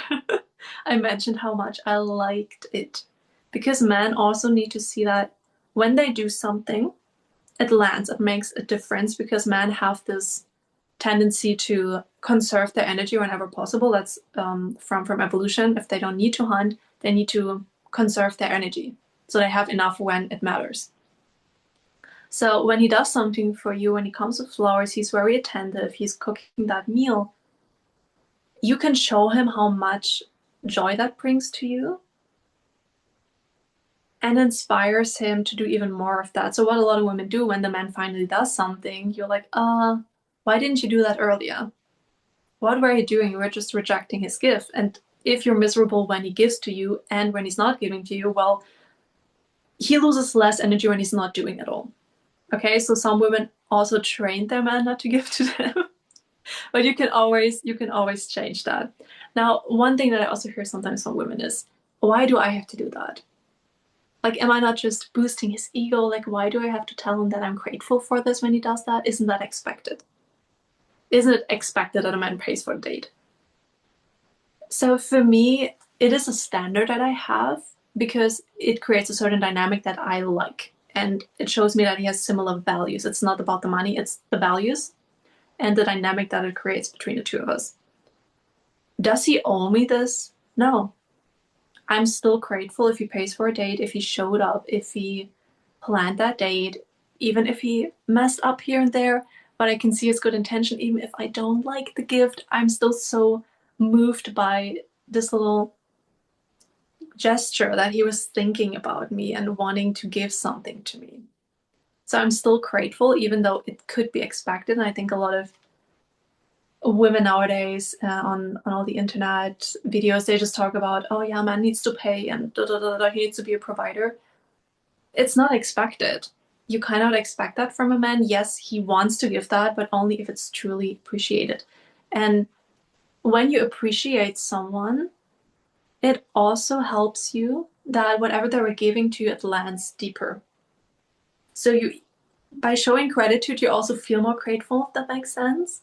I mentioned how much I liked it. Because men also need to see that when they do something, it lands, it makes a difference because men have this tendency to conserve their energy whenever possible. That's from evolution. If they don't need to hunt, they need to conserve their energy so they have enough when it matters. So when he does something for you, when he comes with flowers, he's very attentive, he's cooking that meal, you can show him how much joy that brings to you and inspires him to do even more of that. So what a lot of women do when the man finally does something, you're like, why didn't you do that earlier? What were you doing? You were just rejecting his gift. And if you're miserable when he gives to you and when he's not giving to you, well, he loses less energy when he's not doing it all. Okay, so some women also train their man not to give to them. But you can always change that. Now, one thing that I also hear sometimes from women is, why do I have to do that? Like, am I not just boosting his ego? Like, why do I have to tell him that I'm grateful for this when he does that? Isn't that expected? Isn't it expected that a man pays for a date? So for me, it is a standard that I have because it creates a certain dynamic that I like. And it shows me that he has similar values. It's not about the money, it's the values and the dynamic that it creates between the two of us. Does he owe me this? No. I'm still grateful if he pays for a date, if he showed up, if he planned that date, even if he messed up here and there, but I can see his good intention. Even if I don't like the gift, I'm still so moved by this little gesture that he was thinking about me and wanting to give something to me. So I'm still grateful, even though it could be expected. And I think a lot of women nowadays on all the internet videos, they just talk about, oh yeah, man needs to pay and he needs to be a provider. It's not expected. You cannot expect that from a man. Yes, he wants to give that, but only if it's truly appreciated. And when you appreciate someone, it also helps you that whatever they were giving to you, it lands deeper. So you, by showing gratitude, you also feel more grateful, if that makes sense.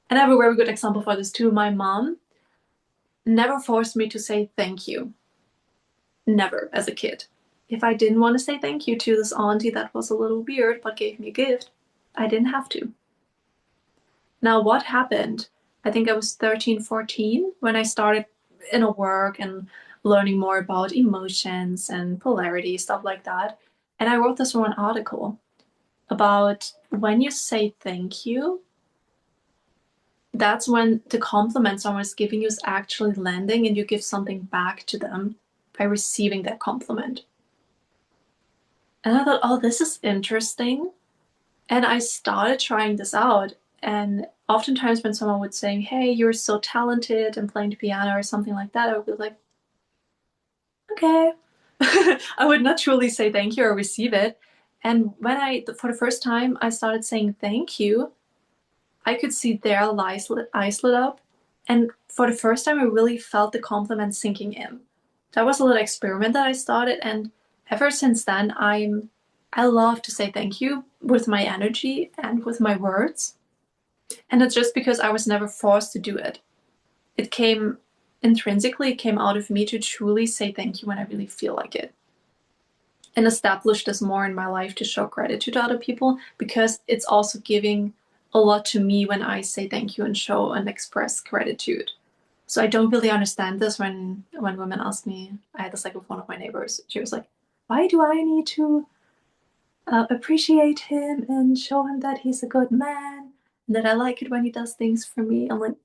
And I have a very good example for this too. My mom never forced me to say thank you. Never, as a kid. If I didn't want to say thank you to this auntie that was a little weird but gave me a gift, I didn't have to. Now, what happened? I think I was 13, 14 when I started in a work and learning more about emotions and polarity, stuff like that. And I wrote this one article about when you say thank you, that's when the compliment someone is giving you is actually landing and you give something back to them by receiving that compliment. And I thought, oh, this is interesting. And I started trying this out. And oftentimes when someone would say, hey, you're so talented and playing the piano or something like that, I would be like, okay. I would not truly say thank you or receive it. And when for the first time, I started saying thank you, I could see their eyes lit up. And for the first time, I really felt the compliment sinking in. That was a little experiment that I started. And ever since then, I love to say thank you with my energy and with my words. And it's just because I was never forced to do it. It came intrinsically, it came out of me to truly say thank you when I really feel like it. And establish this more in my life to show gratitude to other people, because it's also giving a lot to me when I say thank you and show and express gratitude. So I don't really understand this when women ask me. I had this like with one of my neighbors. She was like, why do I need to appreciate him and show him that he's a good man and that I like it when he does things for me? I'm like,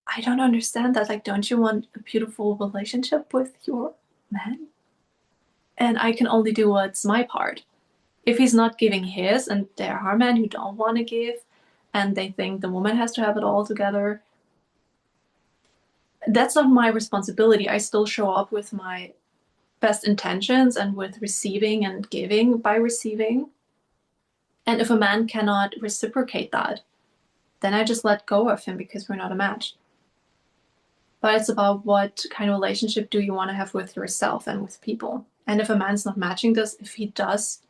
I don't understand that. Like, don't you want a beautiful relationship with your man? And I can only do what's my part. If he's not giving his, and there are men who don't want to give, and they think the woman has to have it all together, that's not my responsibility. I still show up with my best intentions and with receiving and giving by receiving. And if a man cannot reciprocate that, then I just let go of him because we're not a match. But it's about what kind of relationship do you want to have with yourself and with people. And if a man's not matching this, if he does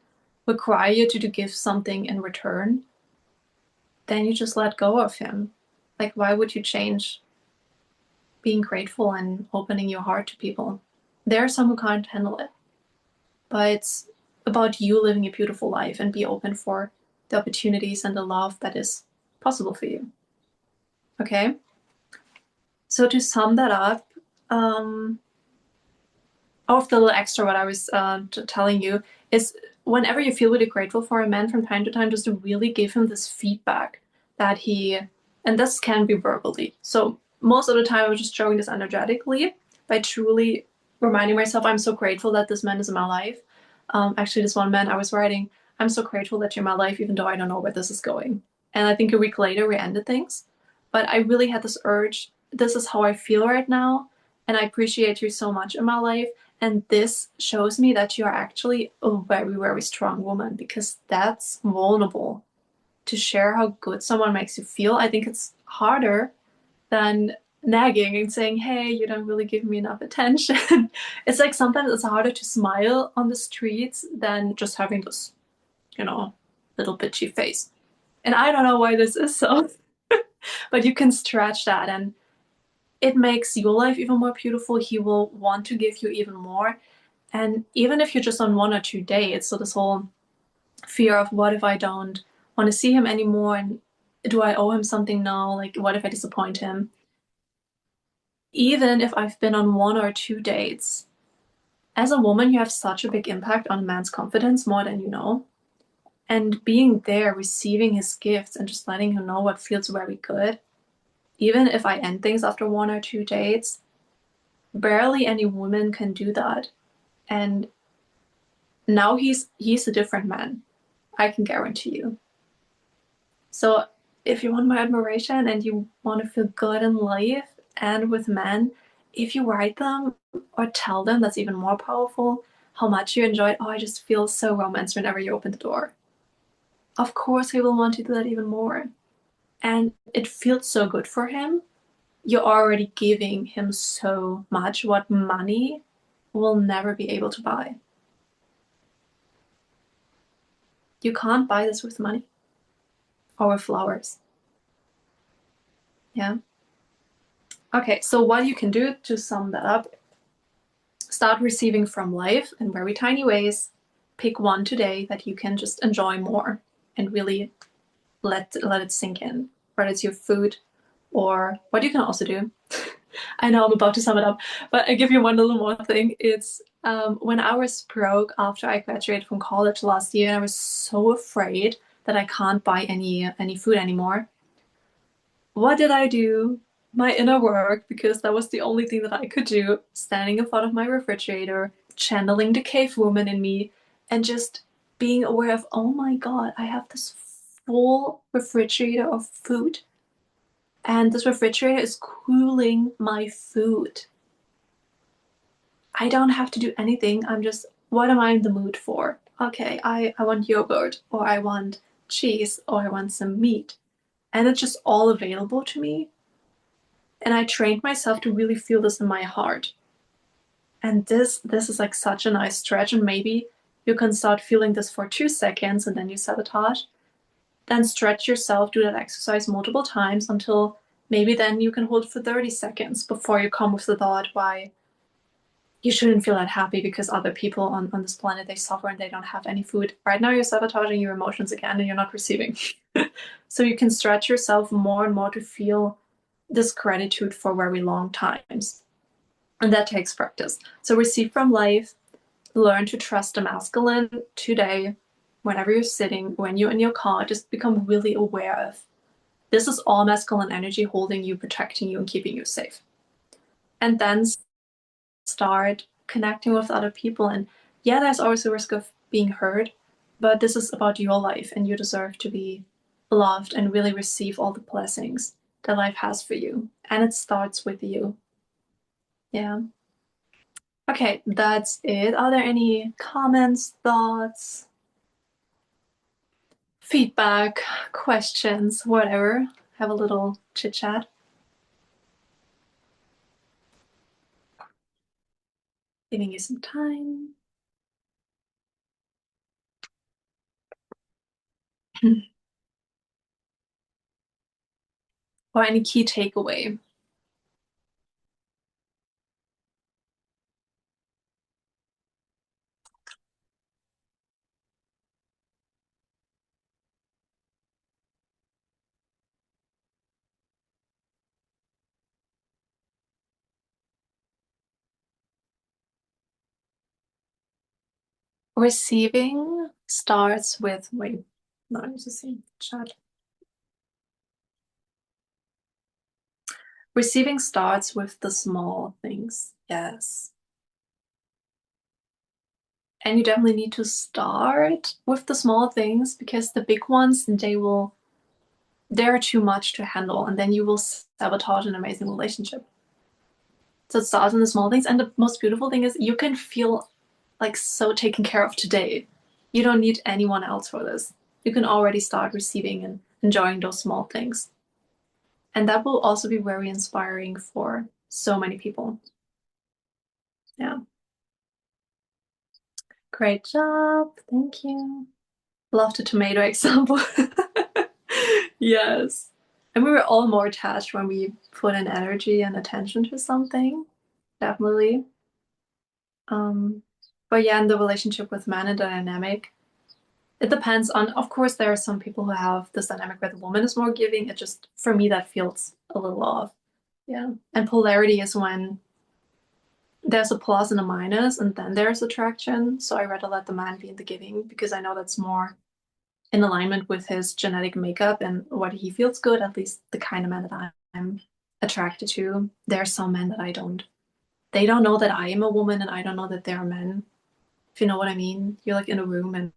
require you to give something in return, then you just let go of him. Like, why would you change being grateful and opening your heart to people? There are some who can't handle it. But it's about you living a beautiful life and be open for the opportunities and the love that is possible for you. Okay? So to sum that up, of the little extra what I was telling you is whenever you feel really grateful for a man from time to time, just to really give him this feedback that he, and this can be verbally. So most of the time I was just showing this energetically by truly reminding myself, I'm so grateful that this man is in my life. Actually, this one man I was writing, I'm so grateful that you're in my life, even though I don't know where this is going. And I think a week later we ended things. But I really had this urge, this is how I feel right now. And I appreciate you so much in my life. And this shows me that you are actually a very, very strong woman, because that's vulnerable to share how good someone makes you feel. I think it's harder than nagging and saying, hey, you don't really give me enough attention. It's like sometimes it's harder to smile on the streets than just having this, little bitchy face. And I don't know why this is so, but you can stretch that and it makes your life even more beautiful. He will want to give you even more. And even if you're just on 1 or 2 dates, so this whole fear of what if I don't want to see him anymore, and do I owe him something now? Like, what if I disappoint him? Even if I've been on 1 or 2 dates, as a woman, you have such a big impact on a man's confidence, more than you know. And being there, receiving his gifts, and just letting him know what feels very good. Even if I end things after 1 or 2 dates, barely any woman can do that. And now he's a different man. I can guarantee you. So if you want my admiration and you want to feel good in life and with men, if you write them or tell them, that's even more powerful, how much you enjoyed. Oh, I just feel so romantic whenever you open the door. Of course, he will want to do that even more. And it feels so good for him. You're already giving him so much what money will never be able to buy. You can't buy this with money or with flowers. Yeah. Okay, so what you can do to sum that up, start receiving from life in very tiny ways. Pick one today that you can just enjoy more and really let it sink in, whether it's your food or what you can also do. I know I'm about to sum it up, but I give you one little more thing. It's when I was broke after I graduated from college last year, and I was so afraid that I can't buy any food anymore. What did I do? My inner work, because that was the only thing that I could do, standing in front of my refrigerator, channeling the cave woman in me, and just being aware of, oh my God, I have this full refrigerator of food. And this refrigerator is cooling my food. I don't have to do anything. I'm just, what am I in the mood for? Okay, I want yogurt, or I want cheese, or I want some meat. And it's just all available to me. And I trained myself to really feel this in my heart. And this is like such a nice stretch. And maybe you can start feeling this for 2 seconds and then you sabotage. Then stretch yourself, do that exercise multiple times until maybe then you can hold for 30 seconds before you come with the thought why you shouldn't feel that happy because other people on this planet, they suffer and they don't have any food. Right now you're sabotaging your emotions again and you're not receiving. So you can stretch yourself more and more to feel this gratitude for very long times. And that takes practice. So receive from life, learn to trust the masculine today, whenever you're sitting, when you're in your car, just become really aware of this is all masculine energy holding you, protecting you, and keeping you safe. And then start connecting with other people. And yeah, there's always a risk of being hurt, but this is about your life and you deserve to be loved and really receive all the blessings that life has for you. And it starts with you. Yeah. Okay, that's it. Are there any comments, thoughts, feedback, questions, whatever? Have a little chit chat. Giving you some time. Or any key takeaway. Receiving starts with, wait, no, I need to see chat. Receiving starts with the small things. Yes. And you definitely need to start with the small things because the big ones, they're too much to handle, and then you will sabotage an amazing relationship. So it starts in the small things. And the most beautiful thing is you can feel like so taken care of today. You don't need anyone else for this. You can already start receiving and enjoying those small things. And that will also be very inspiring for so many people. Yeah. Great job. Thank you. Love the tomato example. Yes. And we were all more attached when we put in energy and attention to something. Definitely. Um, but yeah, in the relationship with man and the dynamic, it depends on, of course, there are some people who have this dynamic where the woman is more giving. It just, for me, that feels a little off. Yeah. And polarity is when there's a plus and a minus, and then there's attraction. So I rather let the man be in the giving because I know that's more in alignment with his genetic makeup and what he feels good, at least the kind of man that I'm attracted to. There are some men that I don't. They don't know that I am a woman and I don't know that they're men. If you know what I mean. You're like in a room and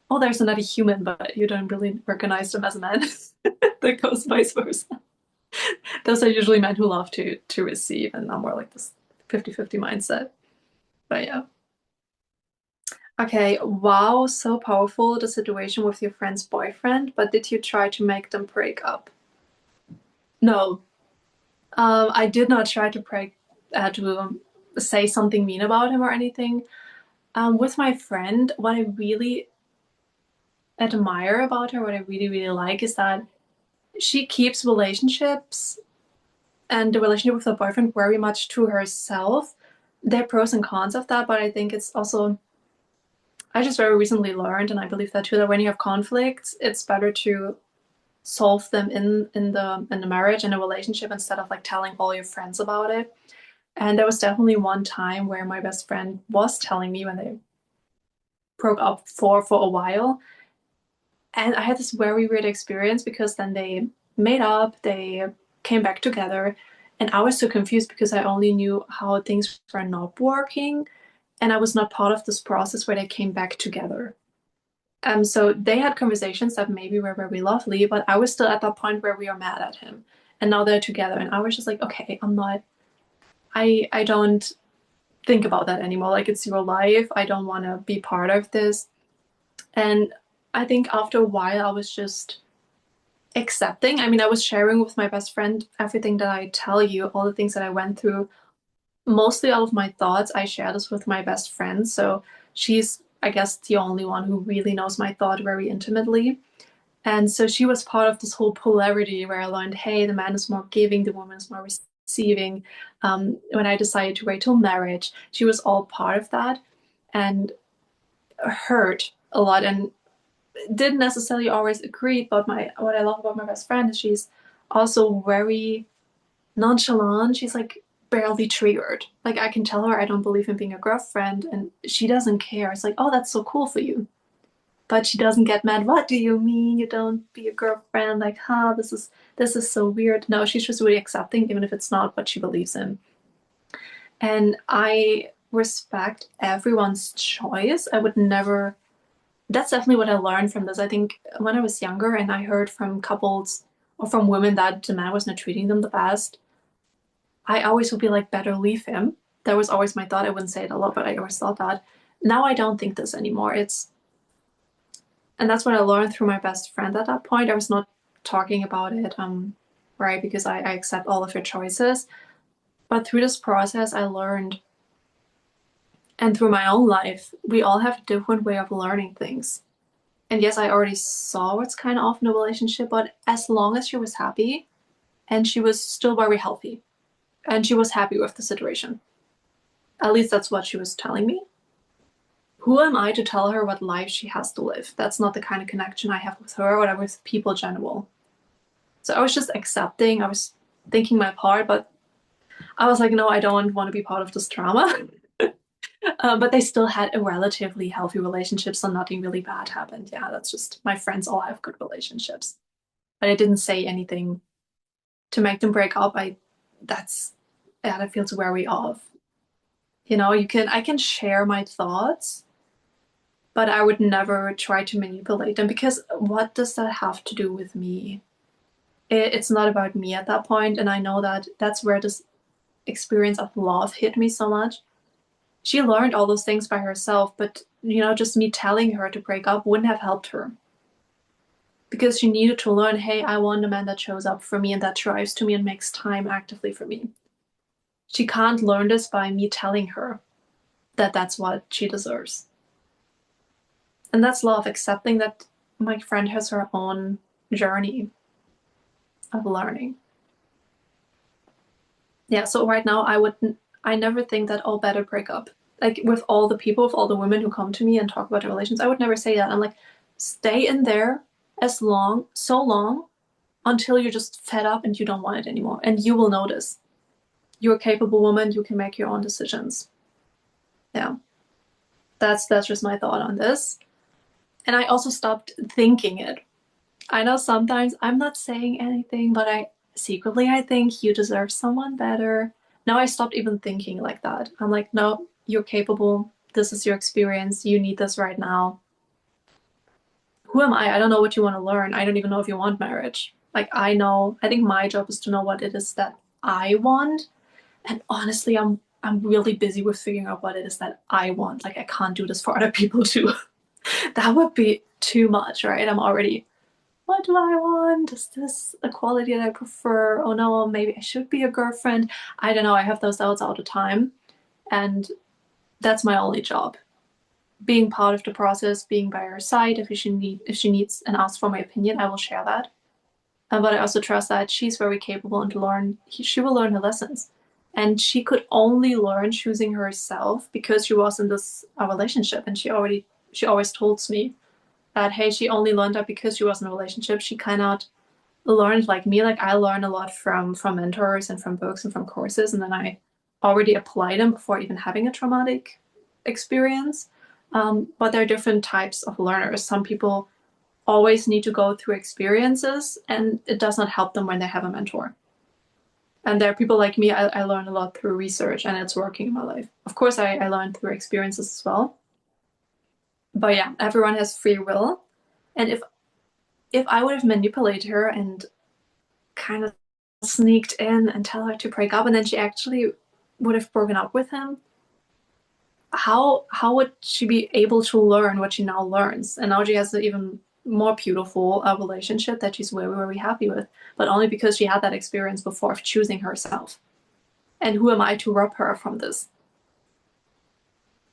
oh, there's another human, but you don't really recognize them as a man. That goes vice versa. Those are usually men who love to receive and not more like this 50-50 mindset. But yeah. Okay, wow, so powerful the situation with your friend's boyfriend, but did you try to make them break up? No, I did not try to say something mean about him or anything. With my friend, what I really admire about her, what I really, really like is that she keeps relationships and the relationship with her boyfriend very much to herself. There are pros and cons of that, but I think it's also, I just very recently learned, and I believe that too, that when you have conflicts, it's better to solve them in the marriage and a relationship instead of like telling all your friends about it. And there was definitely one time where my best friend was telling me when they broke up for a while. And I had this very weird experience because then they made up, they came back together, and I was so confused because I only knew how things were not working, and I was not part of this process where they came back together. So they had conversations that maybe were very lovely, but I was still at that point where we are mad at him, and now they're together, and I was just like, okay, I'm not. I don't think about that anymore. Like it's your life. I don't want to be part of this. And I think after a while, I was just accepting. I mean, I was sharing with my best friend everything that I tell you, all the things that I went through, mostly all of my thoughts. I share this with my best friend. So she's, I guess, the only one who really knows my thought very intimately. And so she was part of this whole polarity where I learned, hey, the man is more giving, the woman is more receiving. When I decided to wait till marriage, she was all part of that and hurt a lot and didn't necessarily always agree. But my what I love about my best friend is she's also very nonchalant. She's like barely triggered. Like I can tell her I don't believe in being a girlfriend, and she doesn't care. It's like, oh, that's so cool for you. But she doesn't get mad. What do you mean you don't be a girlfriend? Like, huh, this is so weird. No, she's just really accepting, even if it's not what she believes in. And I respect everyone's choice. I would never. That's definitely what I learned from this. I think when I was younger and I heard from couples or from women that the man was not treating them the best, I always would be like, better leave him. That was always my thought. I wouldn't say it a lot, but I always thought that. Now I don't think this anymore. And that's what I learned through my best friend at that point. I was not talking about it, right, because I accept all of your choices. But through this process, I learned, and through my own life, we all have a different way of learning things. And yes, I already saw what's kind of off in a relationship, but as long as she was happy and she was still very healthy and she was happy with the situation, at least that's what she was telling me. Who am I to tell her what life she has to live? That's not the kind of connection I have with her or with people in general. So I was just accepting, I was thinking my part, but I was like, no, I don't want to be part of this drama. But they still had a relatively healthy relationship, so nothing really bad happened. Yeah, that's just my friends all have good relationships. But I didn't say anything to make them break up. That's yeah, that feels wary of. I can share my thoughts, but I would never try to manipulate them because what does that have to do with me? It's not about me at that point, and I know that that's where this experience of love hit me so much. She learned all those things by herself, but just me telling her to break up wouldn't have helped her because she needed to learn, hey, I want a man that shows up for me and that drives to me and makes time actively for me. She can't learn this by me telling her that that's what she deserves. And that's love, accepting that my friend has her own journey of learning. Yeah, so right now I never think that, oh, better break up. Like with all the people, with all the women who come to me and talk about their relations, I would never say that. I'm like, stay in there so long until you're just fed up and you don't want it anymore. And you will notice. You're a capable woman, you can make your own decisions. Yeah. That's just my thought on this. And I also stopped thinking it. I know sometimes I'm not saying anything, but I think you deserve someone better. Now I stopped even thinking like that. I'm like, no, you're capable. This is your experience. You need this right now. Who am I? I don't know what you want to learn. I don't even know if you want marriage. Like, I think my job is to know what it is that I want. And honestly, I'm really busy with figuring out what it is that I want. Like, I can't do this for other people too. That would be too much, right? I'm already, what do I want? Is this a quality that I prefer? Oh no, maybe I should be a girlfriend. I don't know. I have those doubts all the time. And that's my only job. Being part of the process, being by her side. If she needs and asks for my opinion, I will share that. But I also trust that she's very capable and she will learn her lessons. And she could only learn choosing herself because she was in this relationship, and she always told me that, hey, she only learned that because she was in a relationship. She cannot learn like me. Like, I learned a lot from mentors and from books and from courses, and then I already applied them before even having a traumatic experience. But there are different types of learners. Some people always need to go through experiences, and it does not help them when they have a mentor. And there are people like me, I learn a lot through research, and it's working in my life. Of course, I learned through experiences as well. But yeah, everyone has free will. And if I would have manipulated her and kind of sneaked in and tell her to break up, and then she actually would have broken up with him, how would she be able to learn what she now learns? And now she has an even more beautiful relationship that she's very, very happy with, but only because she had that experience before of choosing herself. And who am I to rob her from this?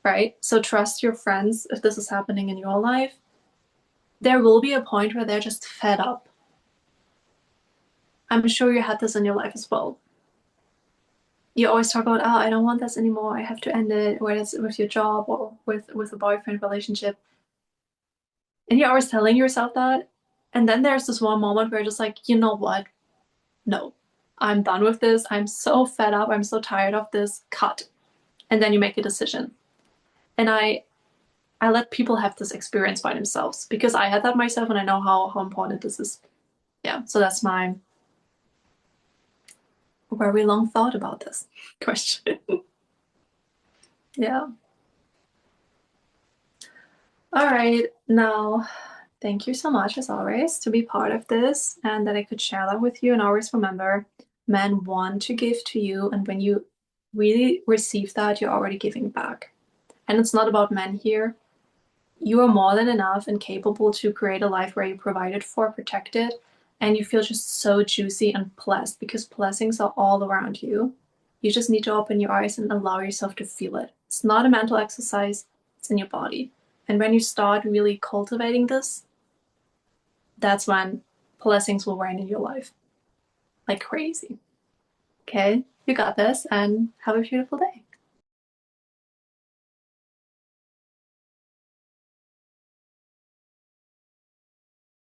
Right? So trust your friends if this is happening in your life. There will be a point where they're just fed up. I'm sure you had this in your life as well. You always talk about, oh, I don't want this anymore. I have to end it, whether it's with your job or with a boyfriend relationship. And you're always telling yourself that. And then there's this one moment where you're just like, you know what? No, I'm done with this. I'm so fed up. I'm so tired of this. Cut. And then you make a decision. And I let people have this experience by themselves because I had that myself, and I know how important this is. Yeah. So that's my very long thought about this question. Yeah. All right. Now, thank you so much, as always, to be part of this and that I could share that with you. And always remember, men want to give to you. And when you really receive that, you're already giving back. And it's not about men here. You are more than enough and capable to create a life where you're provided for, protected, and you feel just so juicy and blessed because blessings are all around you. You just need to open your eyes and allow yourself to feel it. It's not a mental exercise, it's in your body. And when you start really cultivating this, that's when blessings will rain in your life like crazy. Okay, you got this, and have a beautiful day.